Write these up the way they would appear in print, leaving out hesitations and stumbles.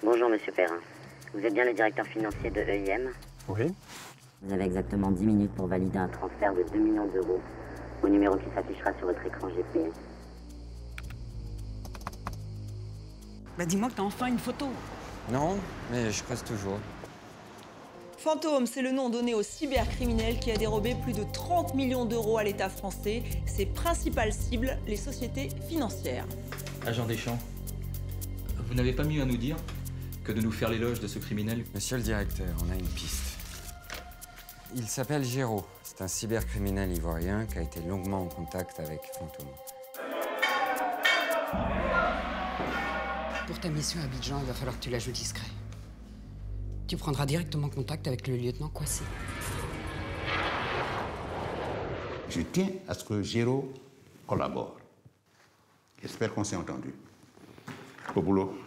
Bonjour, monsieur Perrin. Vous êtes bien le directeur financier de EIM? Oui. Vous avez exactement 10 minutes pour valider un transfert de 2 millions d'euros au numéro qui s'affichera sur votre écran GPS. Bah dis-moi que t'as enfin une photo. Non, mais je creuse toujours. Fantôme, c'est le nom donné au cybercriminel qui a dérobé plus de 30 millions d'euros à l'État français. Ses principales cibles, les sociétés financières. Agent Deschamps, vous n'avez pas mieux à nous dire que de nous faire l'éloge de ce criminel? Monsieur le directeur, on a une piste. Il s'appelle Géraud. C'est un cybercriminel ivoirien qui a été longuement en contact avec Fantôme. Pour ta mission à Abidjan, il va falloir que tu la joues discret. Tu prendras directement contact avec le lieutenant Kouassi. Je tiens à ce que Géraud collabore. J'espère qu'on s'est entendu. Au boulot.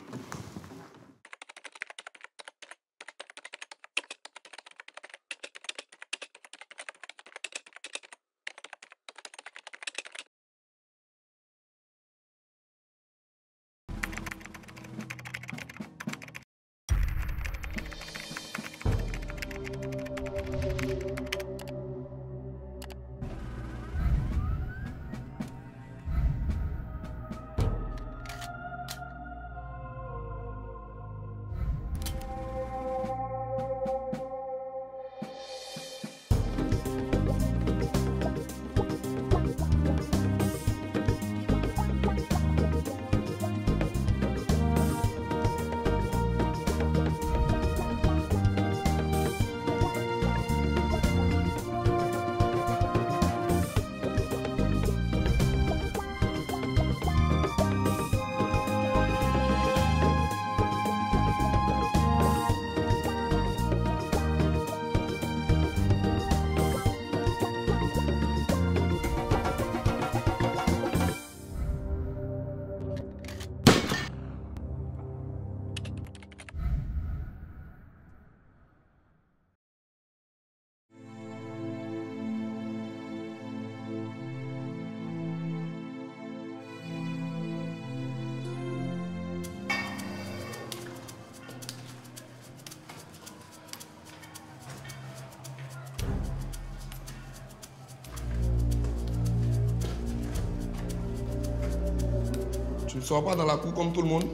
Tu ne sors pas dans la cour comme tout le monde?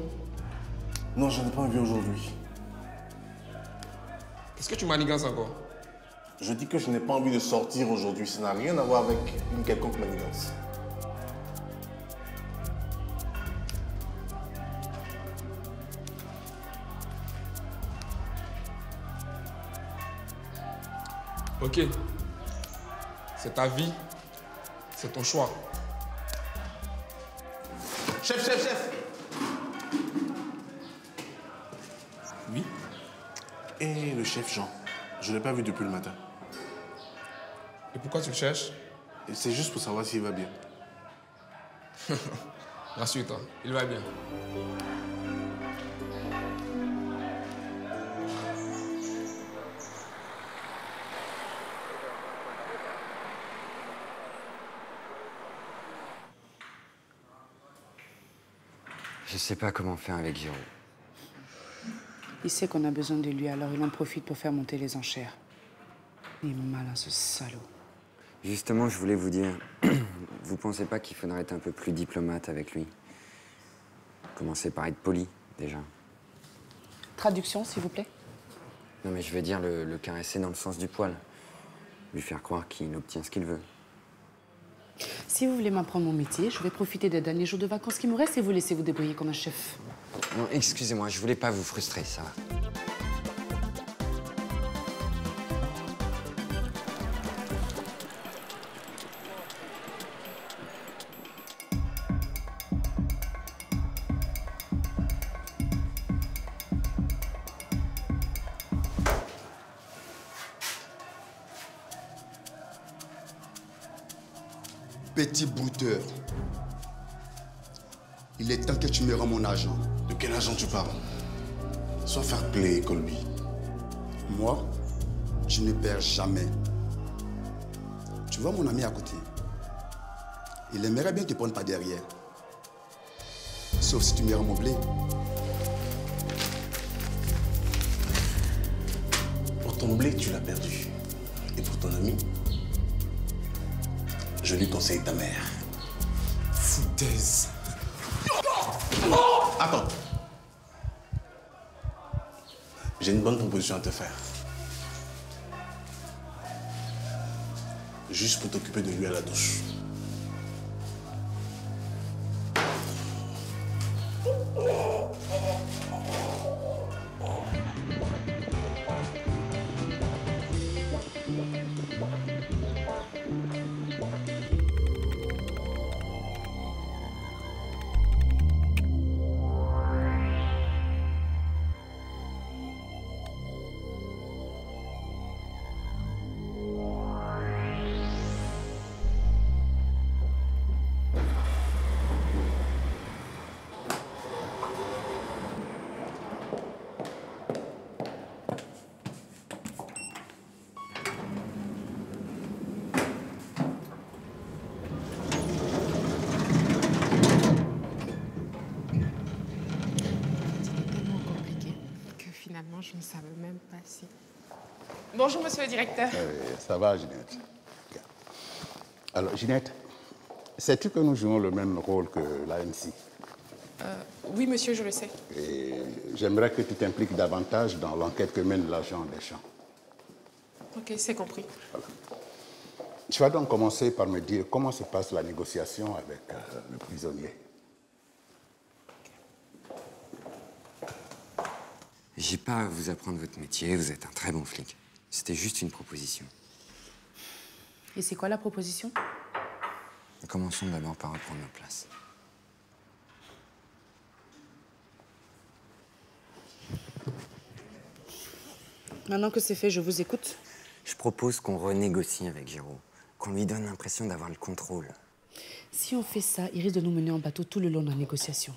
Non, je n'ai pas envie aujourd'hui. Qu'est-ce que tu manigances encore? Je dis que je n'ai pas envie de sortir aujourd'hui. Ça n'a rien à voir avec une quelconque manigance. Ok. C'est ta vie. C'est ton choix. Chef, chef, chef! Oui? Et le chef Jean? Je ne l'ai pas vu depuis le matin. Et pourquoi tu le cherches? Et c'est juste pour savoir s'il va bien. Rassure-toi, il va bien. Je sais pas comment faire avec Géraud. Il sait qu'on a besoin de lui, alors il en profite pour faire monter les enchères. Il est malin, ce salaud. Justement, je voulais vous dire, vous pensez pas qu'il faudrait être un peu plus diplomate avec lui? Commencer par être poli, déjà. Traduction, s'il vous plaît. Non, mais je veux dire le caresser dans le sens du poil. Lui faire croire qu'il obtient ce qu'il veut. Si vous voulez m'apprendre mon métier, je vais profiter des derniers jours de vacances qui me restent et vous laisser vous débrouiller comme un chef. Non, excusez-moi, je voulais pas vous frustrer, ça va. Petit brouteur. Il est temps que tu me rends mon argent. De quel argent tu parles? Sois fair play, Colby. Moi, je ne perds jamais. Tu vois mon ami à côté? Il aimerait bien te prendre par derrière. Sauf si tu me rends mon blé. Ton blé, tu l'as perdu. Et pour ton ami, je lui conseille ta mère. Foutaise. Attends. J'ai une bonne proposition à te faire. Juste pour t'occuper de lui à la douche. Je ne savais même pas si... Bonjour, monsieur le directeur. Ça va, Ginette? Alors, Ginette, sais-tu que nous jouons le même rôle que l'ANC? Oui, monsieur, je le sais. Et j'aimerais que tu t'impliques davantage dans l'enquête que mène l'agent Deschamps. Ok, c'est compris. Voilà. Tu vas donc commencer par me dire comment se passe la négociation avec le prisonnier. J'ai pas à vous apprendre votre métier, vous êtes un très bon flic. C'était juste une proposition. Et c'est quoi la proposition? Commençons d'abord par reprendre nos places. Maintenant que c'est fait, je vous écoute. Je propose qu'on renégocie avec Géraud, qu'on lui donne l'impression d'avoir le contrôle. Si on fait ça, il risque de nous mener en bateau tout le long de la négociation.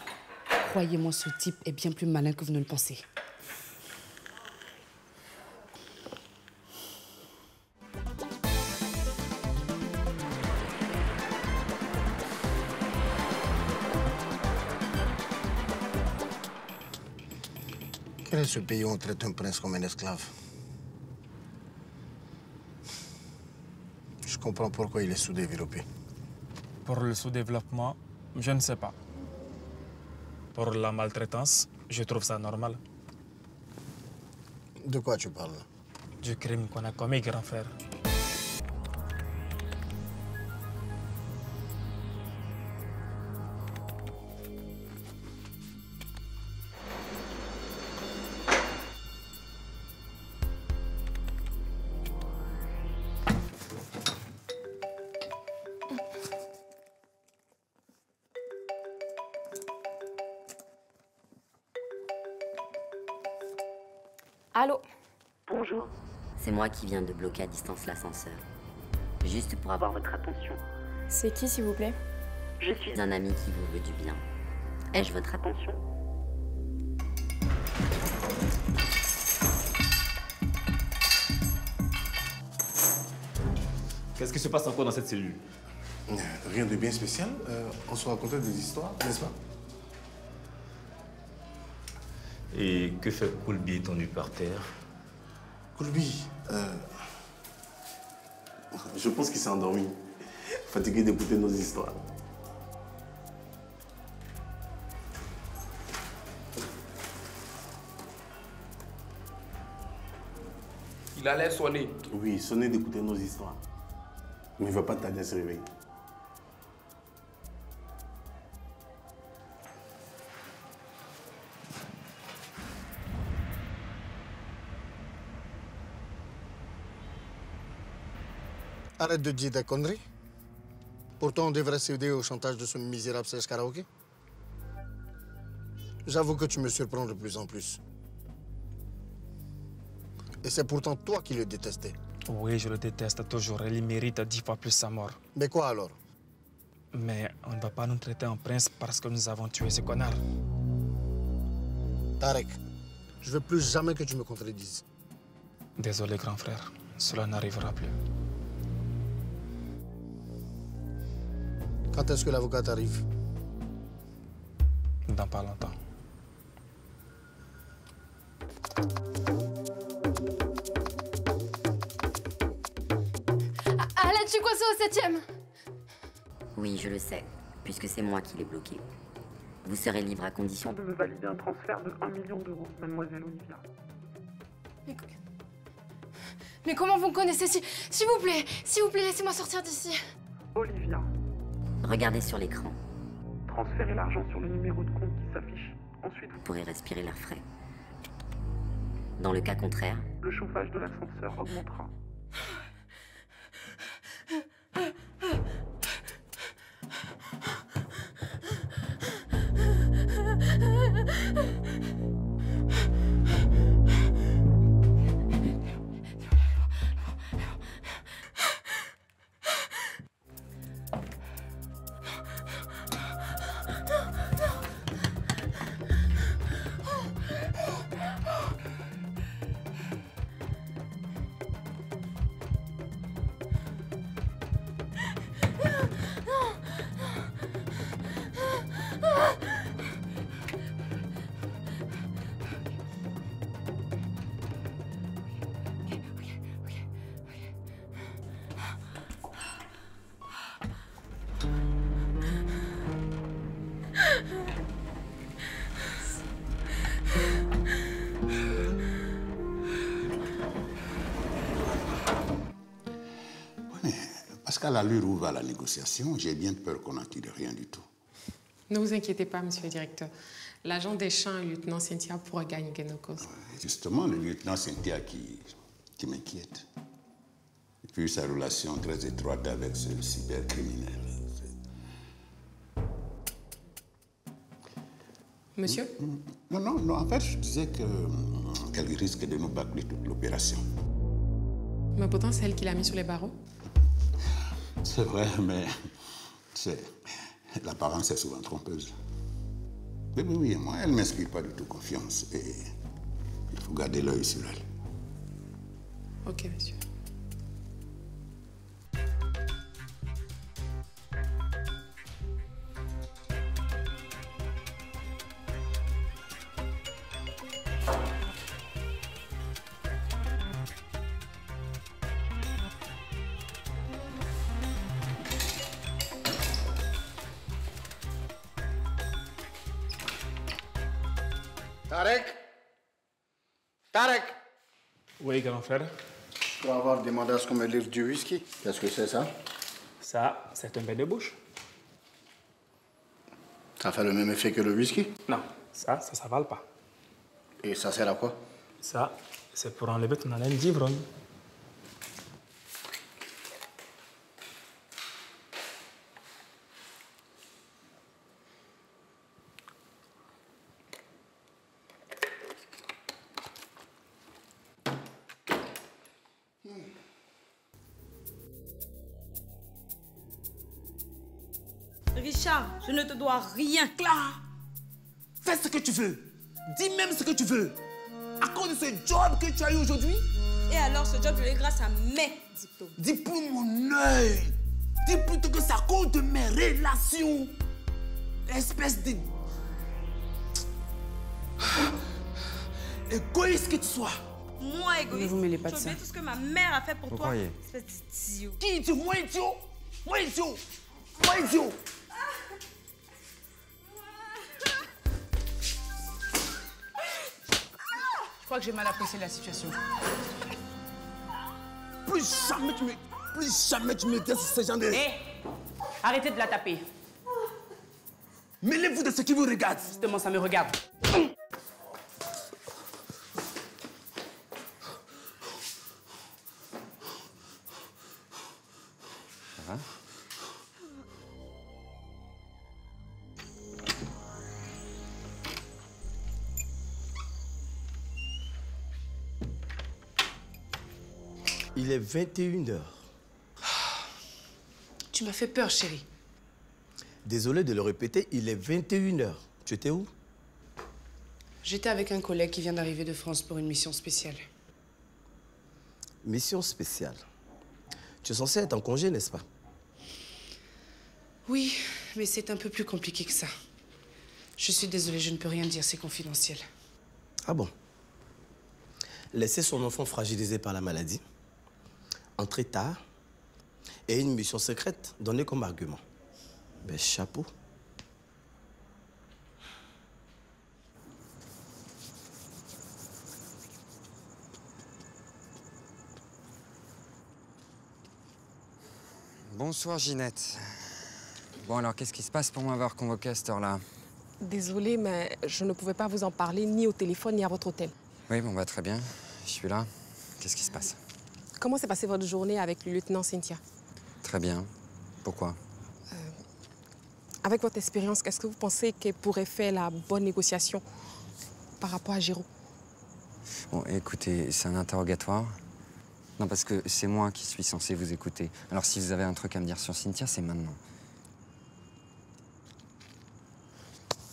Croyez-moi, ce type est bien plus malin que vous ne le pensez. Quel est ce pays où on traite un prince comme un esclave? Je comprends pourquoi il est sous-développé. Pour le sous-développement, je ne sais pas. Pour la maltraitance, je trouve ça normal. De quoi tu parles? Du crime qu'on a commis, grand frère. Allô? Bonjour. C'est moi qui viens de bloquer à distance l'ascenseur. Juste pour avoir votre attention. C'est qui, s'il vous plaît? Je suis un ami qui vous veut du bien. Ai-je votre attention? Qu'est-ce qui se passe encore dans cette cellule? Rien de bien spécial. On se racontait des histoires, n'est-ce pas? Et que fait Koulbi étendu par terre? Koulbi, je pense qu'il s'est endormi, fatigué d'écouter nos histoires. Il allait sonner. Oui, sonner d'écouter nos histoires. Mais il ne va pas tarder à se réveiller. Arrête de dire des conneries. Pourtant, on devrait céder au chantage de ce misérable Serge Karaoké. J'avoue que tu me surprends de plus en plus. Et c'est pourtant toi qui le détestais. Oui, je le déteste toujours. Il mérite 10 fois plus sa mort. Mais quoi alors? Mais on ne va pas nous traiter en prince parce que nous avons tué ce connard. Tarek, je veux plus jamais que tu me contredises. Désolé, grand frère. Cela n'arrivera plus. Quand est-ce que l'avocat arrive? Dans pas longtemps. passer au 7e. Oui, je le sais, puisque c'est moi qui l'ai bloqué. Vous serez libre à condition de me valider un transfert de 1 million d'euros, mademoiselle Olivia. Mais comment vous me connaissez? S'il vous plaît, laissez-moi sortir d'ici. Olivia. Regardez sur l'écran. Transférez l'argent sur le numéro de compte qui s'affiche. Ensuite, Vous pourrez respirer l'air frais. Dans le cas contraire, le chauffage de l'ascenseur augmentera. Parce qu'à l'allure où va la négociation, j'ai bien peur qu'on n'en tire rien du tout. Ne vous inquiétez pas, monsieur le directeur. L'agent Deschamps et le lieutenant Cynthia pourra gagner nos causes. Justement, le lieutenant Cynthia qui m'inquiète. Et puis sa relation très étroite avec ce cybercriminel. Monsieur? Non, en fait, je disais qu'elle risque de nous bâcler toute l'opération. Mais pourtant, c'est elle qui l'a mis sur les barreaux. C'est vrai, mais l'apparence est souvent trompeuse. Oui, moi, elle ne m'inspire pas du tout confiance et il faut garder l'œil sur elle. Ok, monsieur. Tarek! Oui, grand frère. Pour avoir demandé à ce qu'on me livre du whisky. Qu'est-ce que c'est ça? Ça, c'est un bain de bouche. Ça fait le même effet que le whisky? Non, ça s'avale pas. Et ça sert à quoi? Ça, c'est pour enlever ton haleine d'ivrogne. Richard, je ne te dois rien. Clara, fais ce que tu veux. Dis même ce que tu veux. À cause de ce job que tu as eu aujourd'hui. Et alors, ce job, je l'ai grâce à mes diplômes. Dis pour mon œil. Dis plutôt que c'est à cause de mes relations. Espèce de... égoïste que tu sois. Moi, égoïste. Ne vous mêlez pas de tu ça. oublies tout ce que ma mère a fait pour Vous toi. croyez? Espèce d'idiot. Qui idiot? Moi idiot? Moi idiot? Moi idiot? Je crois que j'ai mal apprécié la situation. Plus jamais tu me dis ce genre de... Hé, arrêtez de la taper. Mêlez-vous de ce qui vous regarde. Justement, ça me regarde. Ça va? Il est 21h. Tu m'as fait peur, chérie. Désolé de le répéter, il est 21h. Tu étais où? J'étais avec un collègue qui vient d'arriver de France pour une mission spéciale. Mission spéciale. Tu es censé être en congé, n'est-ce pas? Oui, mais c'est un peu plus compliqué que ça. Je suis désolée, je ne peux rien dire, c'est confidentiel. Ah bon? Laisser son enfant fragilisé par la maladie, entrer tard, Et une mission secrète donnée comme argument. Ben, chapeau. Bonsoir Ginette. Bon alors, qu'est-ce qui se passe pour m'avoir convoqué à cette heure-là? Désolée, mais je ne pouvais pas vous en parler ni au téléphone ni à votre hôtel. Oui, bon bah très bien. Je suis là. Qu'est-ce qui se passe? Comment s'est passée votre journée avec le lieutenant Cynthia? Très bien. Pourquoi? Avec votre expérience, qu'est-ce que vous pensez qu'elle pourrait faire la bonne négociation par rapport à Géraud? Bon, écoutez, c'est un interrogatoire. Non, parce que c'est moi qui suis censé vous écouter. Alors si vous avez un truc à me dire sur Cynthia, c'est maintenant.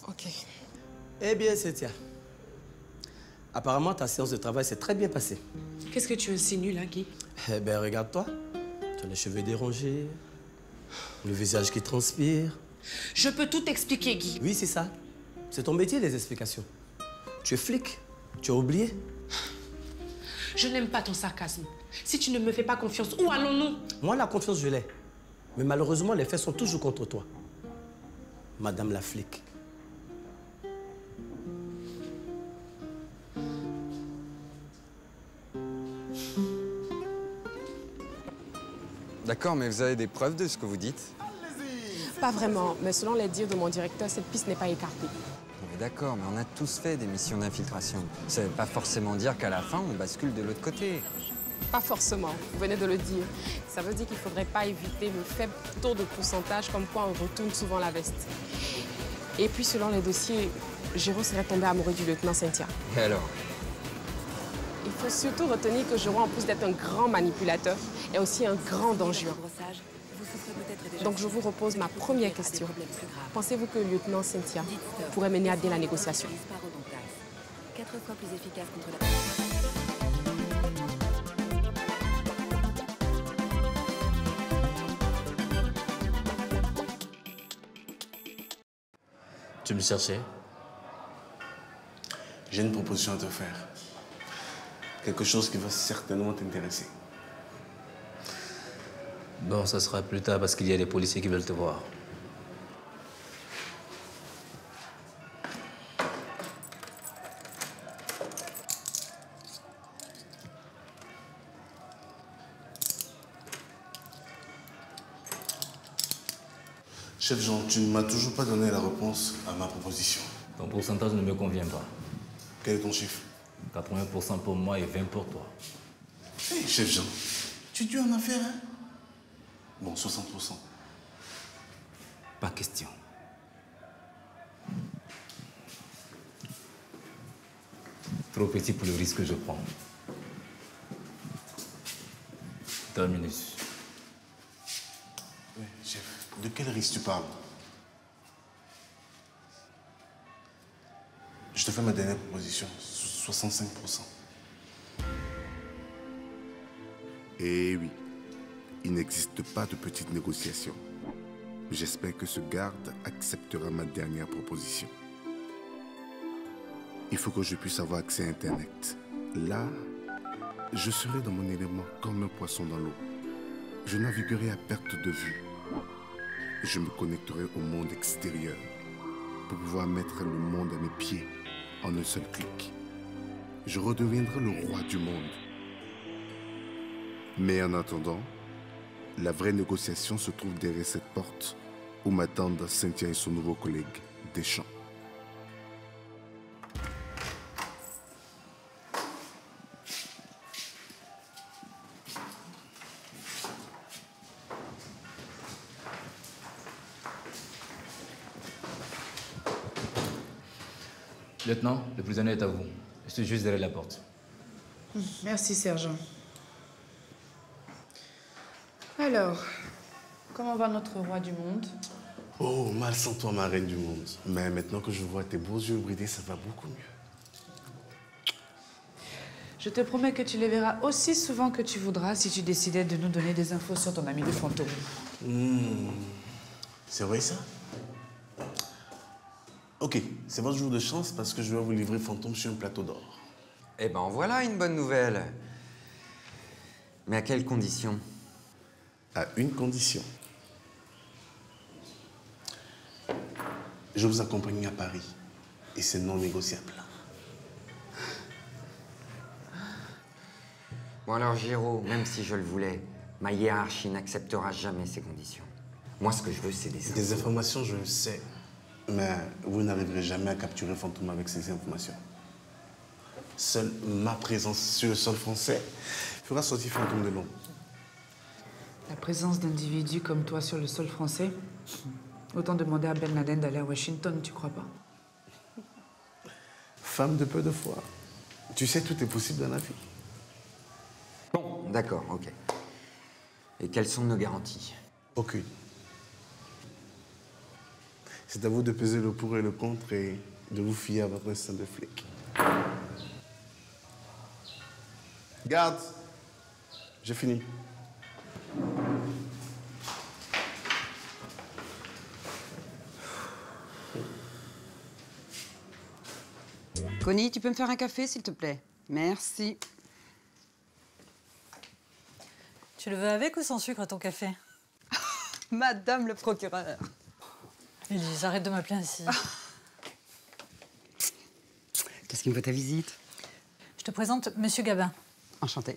Ok. Eh bien, Cynthia, apparemment, ta séance de travail s'est très bien passée. Qu'est-ce que tu insinues là, Guy? Eh bien, regarde-toi. Tu as les cheveux dérangés, le visage qui transpire. Je peux tout expliquer, Guy. Oui, c'est ça. C'est ton métier, les explications. Tu es flic. Tu as oublié? Je n'aime pas ton sarcasme. Si tu ne me fais pas confiance, où allons-nous? Moi, la confiance, je l'ai. Mais malheureusement, les faits sont toujours contre toi. Madame la flic. D'accord, mais vous avez des preuves de ce que vous dites? Pas vraiment, mais selon les dires de mon directeur, cette piste n'est pas écartée. Mais d'accord, mais on a tous fait des missions d'infiltration. Ça ne veut pas forcément dire qu'à la fin, on bascule de l'autre côté. Pas forcément, vous venez de le dire. Ça veut dire qu'il ne faudrait pas éviter le faible taux de pourcentage comme quoi on retourne souvent la veste. Et puis, selon les dossiers, Géraud serait tombé amoureux du lieutenant Cynthia. Et alors? Il faut surtout retenir que Géraud, en plus d'être un grand manipulateur, est aussi un grand danger. Donc, je vous repose ma première question. Pensez-vous que le lieutenant Cynthia pourrait mener à bien la négociation? 4 fois plus efficace contre la... Tu me cherchais? J'ai une proposition à te faire. Quelque chose qui va certainement t'intéresser. Bon, ça sera plus tard parce qu'il y a des policiers qui veulent te voir. Chef Jean, tu ne m'as toujours pas donné la réponse à ma proposition. Ton pourcentage ne me convient pas. Quel est ton chiffre? 80% pour moi et 20% pour toi. Hey, Chef Jean, tu es dur en affaire, hein? Bon, 60%. Pas question. Trop petit pour le risque que je prends. Terminus. Oui, chef. De quel risque tu parles? Je te fais ma dernière proposition. 65%. Eh oui, il n'existe pas de petite négociation. J'espère que ce garde acceptera ma dernière proposition. Il faut que je puisse avoir accès à Internet. Là, je serai dans mon élément comme un poisson dans l'eau. Je naviguerai à perte de vue. Je me connecterai au monde extérieur pour pouvoir mettre le monde à mes pieds en un seul clic. Je redeviendrai le roi du monde. Mais en attendant, la vraie négociation se trouve derrière cette porte où m'attendent Cynthia et son nouveau collègue, Deschamps. Lieutenant, le prisonnier est à vous. Je suis juste derrière la porte. Merci, sergent. Alors, comment va notre roi du monde? Oh, mal sans toi, ma reine du monde. Mais maintenant que je vois tes beaux yeux bridés, ça va beaucoup mieux. Je te promets que tu les verras aussi souvent que tu voudras si tu décidais de nous donner des infos sur ton ami le fantôme. C'est vrai ça? Ok, c'est votre jour de chance parce que je vais vous livrer Fantôme sur un plateau d'or. Eh ben voilà une bonne nouvelle. Mais à quelles conditions? À une condition. Je vous accompagne à Paris. Et c'est non négociable. Bon alors, Géraud, même si je le voulais, ma hiérarchie n'acceptera jamais ces conditions. Moi, ce que je veux, c'est des infos. Des informations, je le sais. Mais vous n'arriverez jamais à capturer Fantôme avec ces informations. Seule ma présence sur le sol français fera sortir Fantôme de l'ombre. La présence d'individus comme toi sur le sol français, autant demander à Ben Laden d'aller à Washington, tu crois pas? Femme de peu de foi. Tu sais, tout est possible dans la vie. Bon, d'accord, ok. Et quelles sont nos garanties? Aucune. C'est à vous de peser le pour et le contre et de vous fier à votre instinct de flic. Garde, j'ai fini. Connie, tu peux me faire un café, s'il te plaît? Merci. Tu le veux avec ou sans sucre, ton café? Madame le procureur. Élise, arrête de m'appeler ainsi. Qu'est-ce qui me fait ta visite? Je te présente Monsieur Gabin. Enchanté.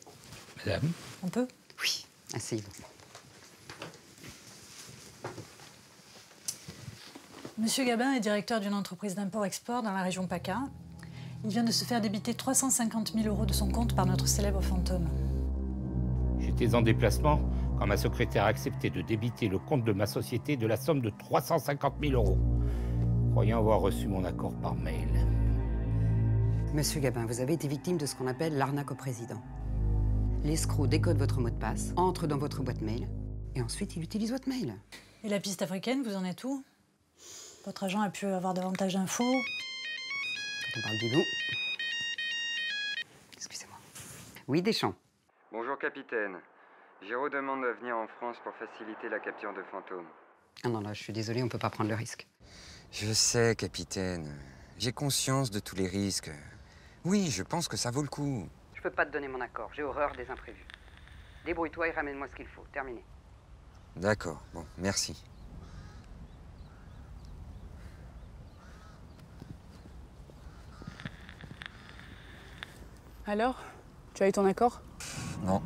Madame? On peut? Oui, asseyez-vous. Monsieur Gabin est directeur d'une entreprise d'import-export dans la région PACA. Il vient de se faire débiter 350 000 € de son compte par notre célèbre Fantôme. J'étais en déplacement quand ma secrétaire a accepté de débiter le compte de ma société de la somme de 350 000 €, croyant avoir reçu mon accord par mail. Monsieur Gabin, vous avez été victime de ce qu'on appelle l'arnaque au président. L'escroc décode votre mot de passe, entre dans votre boîte mail, et ensuite il utilise votre mail. Et la piste africaine, vous en êtes où? Votre agent a pu avoir davantage d'infos? Quand on parle du loup... Excusez-moi. Oui, Deschamps. Bonjour, capitaine. Géraud demande de venir en France pour faciliter la capture de Fantôme. Ah non, là, je suis désolé, on peut pas prendre le risque. Je sais, capitaine. J'ai conscience de tous les risques. Oui, je pense que ça vaut le coup. Je peux pas te donner mon accord, j'ai horreur des imprévus. Débrouille-toi et ramène-moi ce qu'il faut. Terminé. D'accord, bon, merci. Alors, tu as eu ton accord? Non.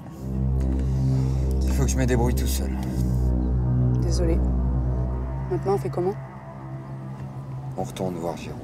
Il faut que je me débrouille tout seul. Désolé. Maintenant, on fait comment? On retourne voir Géraud.